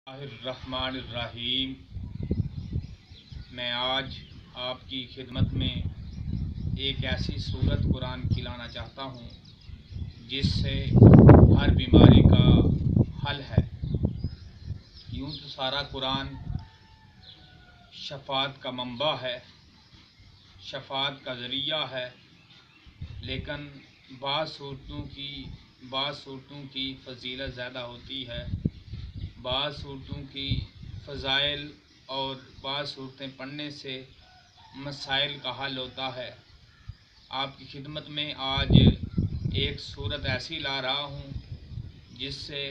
الرحمن الرحیم۔ میں آج آپ کی خدمت میں ایک ایسی صورت قرآن کی لانا چاہتا ہوں جس سے ہر بیماری کا حل ہے۔ یوں تو سارا قرآن شفاعت کا منبع ہے، شفاعت کا ذریعہ ہے، لیکن بعض صورتوں کی فضیلت زیادہ ہوتی ہے، بعض صورتوں کی فضائل اور بعض صورتیں پڑھنے سے مسائل کا حل ہوتا ہے۔ آپ کی خدمت میں آج ایک صورت ایسی لا رہا ہوں جس سے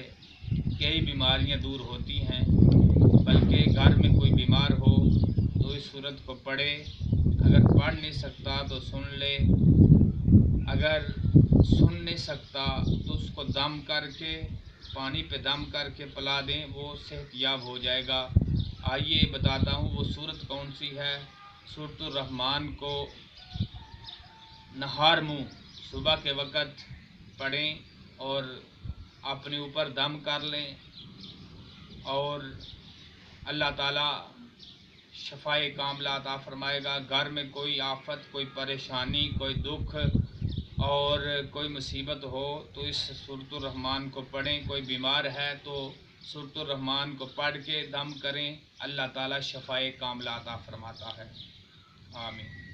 کئی بیماریاں دور ہوتی ہیں، بلکہ گھر میں کوئی بیمار ہو تو اس صورت کو پڑھے، اگر پڑھ نہیں سکتا تو سن لے، اگر سن نہیں سکتا تو اس کو دم کر کے پانی پہ دم کر کے پلا دیں، وہ صحت یاب ہو جائے گا۔ آئیے بتاتا ہوں وہ صورت کون سی ہے۔ سورۃ الرحمن کو نہار منہ صبح کے وقت پڑھیں اور اپنے اوپر دم کر لیں، اور اللہ تعالیٰ شفائے کاملہ عطا فرمائے گا۔ گھر میں کوئی آفت، کوئی پریشانی، کوئی دکھ اور کوئی مصیبت ہو تو اس سورۃ الرحمن کو پڑھیں۔ کوئی بیمار ہے تو سورۃ الرحمن کو پڑھ کے دم کریں، اللہ تعالیٰ شفائے کاملہ عطا فرماتا ہے۔ آمین۔